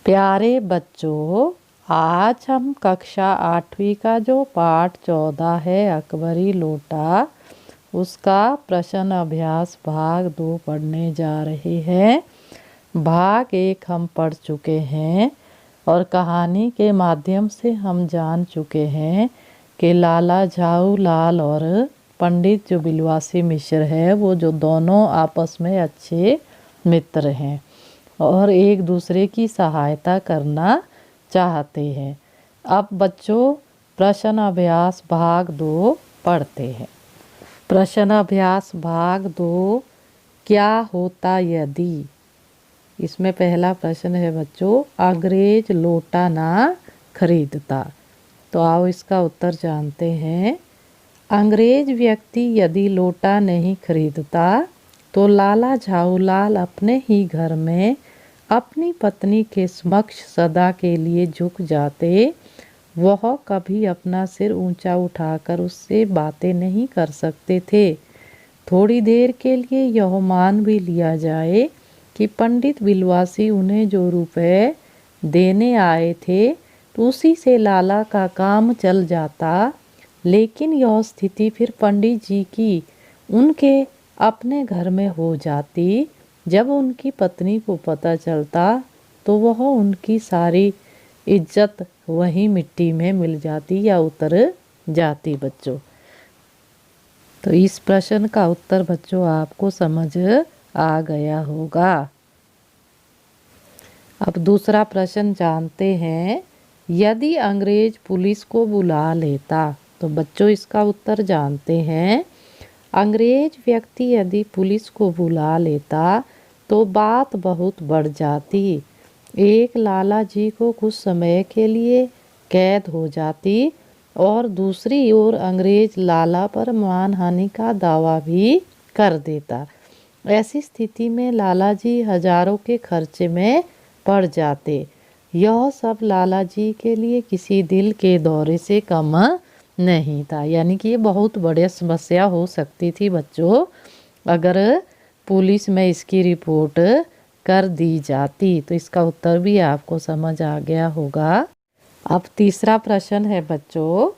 प्यारे बच्चों, आज हम कक्षा 8वीं का जो पाठ 14 है अकबरी लोटा, उसका प्रश्न अभ्यास भाग 2 पढ़ने जा रहे हैं। भाग 1 हम पढ़ चुके हैं और कहानी के माध्यम से हम जान चुके हैं कि लाला झाऊ लाल और पंडित जो बिलवासी मिश्र है वो जो दोनों आपस में अच्छे मित्र हैं और एक दूसरे की सहायता करना चाहते हैं। अब बच्चों प्रश्न अभ्यास भाग 2 पढ़ते हैं। प्रश्न अभ्यास भाग 2, क्या होता यदि। इसमें पहला प्रश्न है बच्चों, अंग्रेज लोटा ना खरीदता। तो आओ इसका उत्तर जानते हैं। अंग्रेज व्यक्ति यदि लोटा नहीं खरीदता तो लाला झाऊलाल अपने ही घर में अपनी पत्नी के समक्ष सदा के लिए झुक जाते। वह कभी अपना सिर ऊंचा उठाकर उससे बातें नहीं कर सकते थे। थोड़ी देर के लिए यह मान भी लिया जाए कि पंडित बिलवासी उन्हें जो रुपए देने आए थे तो उसी से लाला का काम चल जाता, लेकिन यह स्थिति फिर पंडित जी की उनके अपने घर में हो जाती। जब उनकी पत्नी को पता चलता तो वह उनकी सारी इज्जत वहीं मिट्टी में मिल जाती या उतर जाती बच्चों। तो इस प्रश्न का उत्तर बच्चों आपको समझ आ गया होगा। अब दूसरा प्रश्न जानते हैं। यदि अंग्रेज पुलिस को बुला लेता, तो बच्चों इसका उत्तर जानते हैं। अंग्रेज व्यक्ति यदि पुलिस को बुला लेता तो बात बहुत बढ़ जाती। एक लाला जी को कुछ समय के लिए कैद हो जाती और दूसरी ओर अंग्रेज लाला पर मानहानि का दावा भी कर देता। ऐसी स्थिति में लाला जी हजारों के खर्चे में पड़ जाते। यह सब लाला जी के लिए किसी दिल के दौरे से कम नहीं था। यानी कि ये बहुत बड़ी समस्या हो सकती थी बच्चों अगर पुलिस में इसकी रिपोर्ट कर दी जाती। तो इसका उत्तर भी आपको समझ आ गया होगा। अब तीसरा प्रश्न है बच्चों,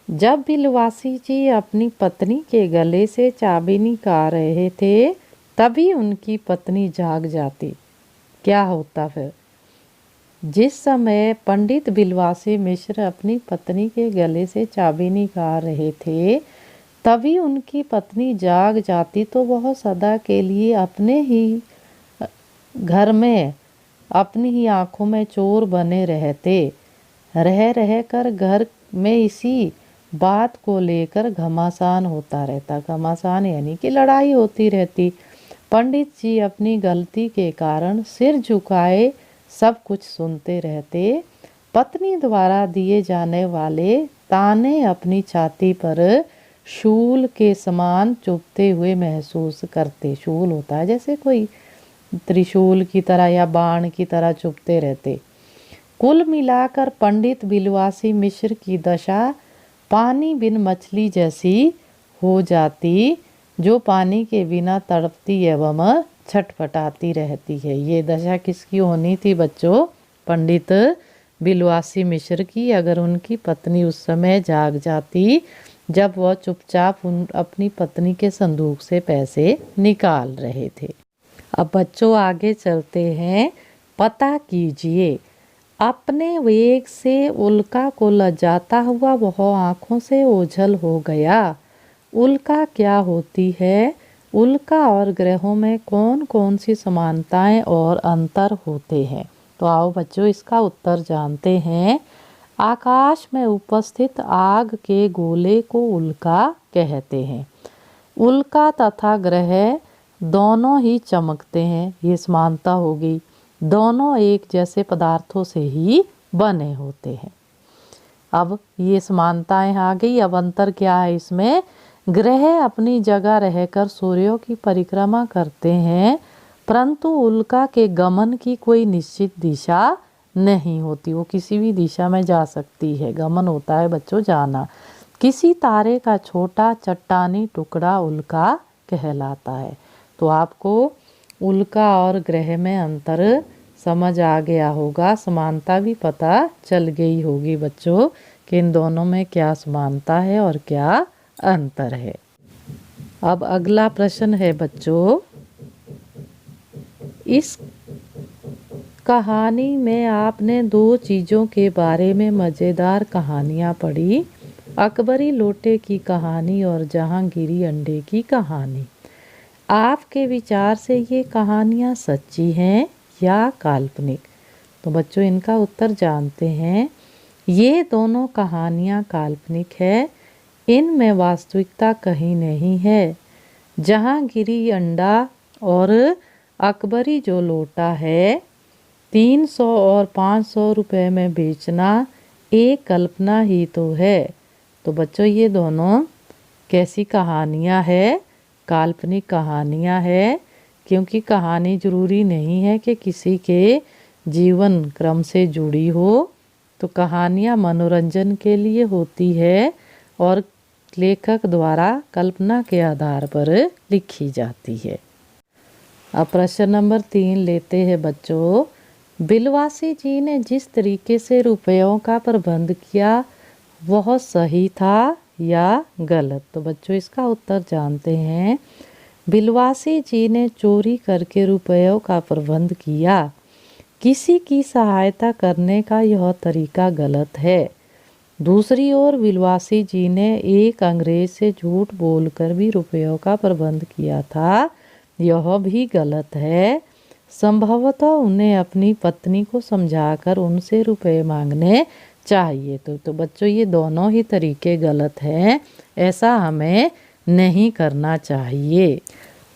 जब बिलवासी जी अपनी पत्नी के गले से चाबी निकाल रहे थे तभी उनकी पत्नी जाग जाती। क्या होता फिर? जिस समय पंडित बिलवासी मिश्र अपनी पत्नी के गले से चाबी निकाल रहे थे तभी उनकी पत्नी जाग जाती तो वह सदा के लिए अपने ही घर में अपनी ही आंखों में चोर बने रहते। रह कर घर में इसी बात को लेकर घमासान होता रहता। घमासान यानी कि लड़ाई होती रहती। पंडित जी अपनी गलती के कारण सिर झुकाए सब कुछ सुनते रहते। पत्नी द्वारा दिए जाने वाले ताने अपनी छाती पर शूल के समान चुभते हुए महसूस करते। शूल होता है जैसे कोई त्रिशूल की तरह या बाण की तरह चुभते रहते। कुल मिलाकर पंडित बिलवासी मिश्र की दशा पानी बिन मछली जैसी हो जाती, जो पानी के बिना तड़पती एवं छटपटाती रहती है। ये दशा किसकी होनी थी बच्चों? पंडित बिलवासी मिश्र की। अगर उनकी पत्नी उस समय जाग जाती जब वह चुपचाप अपनी पत्नी के संदूक से पैसे निकाल रहे थे। अब बच्चों आगे चलते हैं। पता कीजिए। अपने वेग से उल्का को लजाता हुआ वह आंखों से ओझल हो गया। उल्का क्या होती है? उल्का और ग्रहों में कौन कौन सी समानताएं और अंतर होते हैं? तो आओ बच्चों इसका उत्तर जानते हैं। आकाश में उपस्थित आग के गोले को उल्का कहते हैं। उल्का तथा ग्रह दोनों ही चमकते हैं, ये समानता होगी। दोनों एक जैसे पदार्थों से ही बने होते हैं। अब ये समानताएं आ गई। अब अंतर क्या है इसमें? ग्रह अपनी जगह रहकर सूर्यों की परिक्रमा करते हैं, परंतु उल्का के गमन की कोई निश्चित दिशा नहीं होती। वो किसी भी दिशा में जा सकती है। गमन होता है बच्चों जाना। किसी तारे का छोटा चट्टानी टुकड़ा उल्का कहलाता है। तो आपको उल्का और ग्रह में अंतर समझ आ गया होगा, समानता भी पता चल गई होगी बच्चों कि इन दोनों में क्या समानता है और क्या अंतर है। अब अगला प्रश्न है बच्चों, इस कहानी में आपने दो चीज़ों के बारे में मज़ेदार कहानियाँ पढ़ी, अकबरी लोटे की कहानी और जहांगीरी अंडे की कहानी। आपके विचार से ये कहानियाँ सच्ची हैं या काल्पनिक? तो बच्चों इनका उत्तर जानते हैं। ये दोनों कहानियाँ काल्पनिक है, इनमें वास्तविकता कहीं नहीं है। जहांगीरी अंडा और अकबरी जो लोटा है 300 और 500 रुपए में बेचना एक कल्पना ही तो है। तो बच्चों ये दोनों कैसी कहानियाँ है? काल्पनिक कहानियाँ है, क्योंकि कहानी ज़रूरी नहीं है कि किसी के जीवन क्रम से जुड़ी हो। तो कहानियाँ मनोरंजन के लिए होती है और लेखक द्वारा कल्पना के आधार पर लिखी जाती है। अब प्रश्न नंबर 3 लेते हैं बच्चों। बिलवासी जी ने जिस तरीके से रुपयों का प्रबंध किया वह सही था या गलत? तो बच्चों इसका उत्तर जानते हैं। बिलवासी जी ने चोरी करके रुपयों का प्रबंध किया। किसी की सहायता करने का यह तरीका गलत है। दूसरी ओर बिलवासी जी ने एक अंग्रेज से झूठ बोलकर भी रुपयों का प्रबंध किया था, यह भी गलत है। संभवतः उन्हें अपनी पत्नी को समझाकर उनसे रुपए मांगने चाहिए। तो बच्चों ये दोनों ही तरीके गलत हैं, ऐसा हमें नहीं करना चाहिए।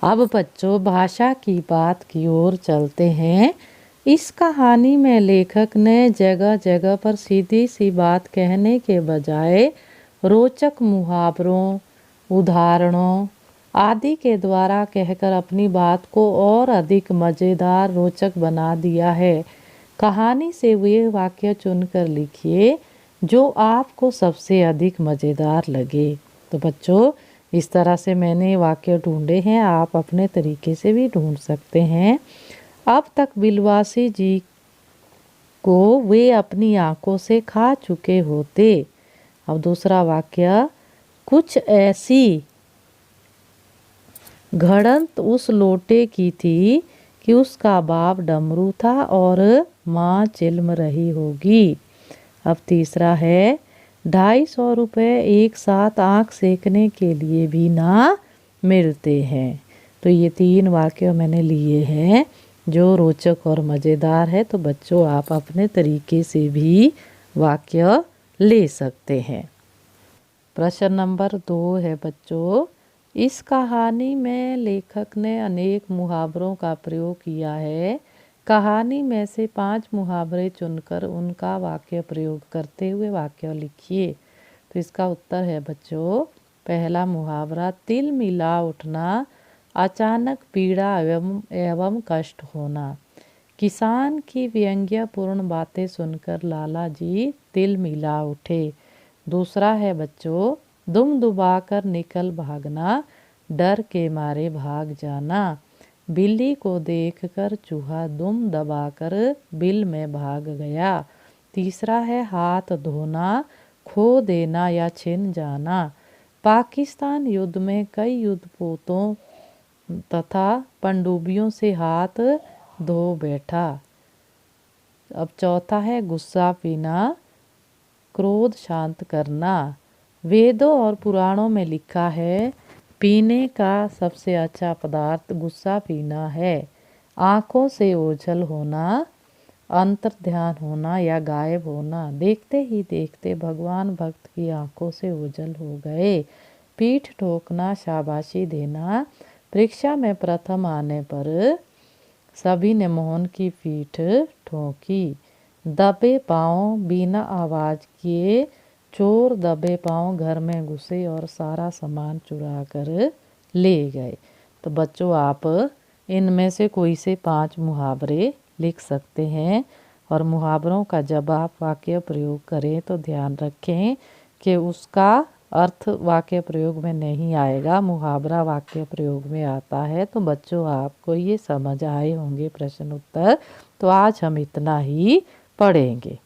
अब बच्चों भाषा की बात की ओर चलते हैं। इस कहानी में लेखक ने जगह जगह पर सीधी सी बात कहने के बजाय रोचक मुहावरों, उदाहरणों आदि के द्वारा कहकर अपनी बात को और अधिक मज़ेदार, रोचक बना दिया है। कहानी से वे वाक्य चुनकर लिखिए जो आपको सबसे अधिक मज़ेदार लगे। तो बच्चों इस तरह से मैंने वाक्य ढूंढे हैं, आप अपने तरीके से भी ढूंढ सकते हैं। अब तक बिलवासी जी को वे अपनी आंखों से खा चुके होते। अब दूसरा वाक्य, कुछ ऐसी घड़ंत उस लोटे की थी कि उसका बाप डमरू था और माँ चिल्म रही होगी। अब तीसरा है, 250 रुपये एक साथ आँख सेकने के लिए भी ना मिलते हैं। तो ये 3 वाक्य मैंने लिए हैं जो रोचक और मज़ेदार है। तो बच्चों आप अपने तरीके से भी वाक्य ले सकते हैं। प्रश्न नंबर 2 है बच्चों, इस कहानी में लेखक ने अनेक मुहावरों का प्रयोग किया है। कहानी में से 5 मुहावरे चुनकर उनका वाक्य प्रयोग करते हुए वाक्य लिखिए। तो इसका उत्तर है बच्चों, पहला मुहावरा, तिल मिला उठना, अचानक पीड़ा एवं कष्ट होना। किसान की व्यंग्यपूर्ण बातें सुनकर लाला जी तिल मिला उठे। दूसरा है बच्चों, दुम दुबाकर निकल भागना, डर के मारे भाग जाना। बिल्ली को देखकर चूहा दुम दबाकर बिल में भाग गया। तीसरा है हाथ धोना, खो देना या छिन जाना। पाकिस्तान युद्ध में कई युद्धपोतों तथा पनडुब्बियों से हाथ धो बैठा। अब चौथा है गुस्सा पीना, क्रोध शांत करना। वेदों और पुराणों में लिखा है पीने का सबसे अच्छा पदार्थ गुस्सा पीना है। आँखों से ओझल होना, अंतर्ध्यान होना या गायब होना। देखते ही देखते भगवान भक्त की आँखों से ओझल हो गए। पीठ ठोकना, शाबाशी देना। परीक्षा में प्रथम आने पर सभी ने मोहन की पीठ ठोकी। दबे पाँव, बिना आवाज़ किए चोर दबे पाँव घर में घुसे और सारा सामान चुरा कर ले गए। तो बच्चों आप इनमें से कोई से 5 मुहावरे लिख सकते हैं और मुहावरों का जब आप वाक्य प्रयोग करें तो ध्यान रखें कि उसका अर्थ वाक्य प्रयोग में नहीं आएगा, मुहावरा वाक्य प्रयोग में आता है। तो बच्चों आपको ये समझ आए होंगे प्रश्न उत्तर। तो आज हम इतना ही पढ़ेंगे।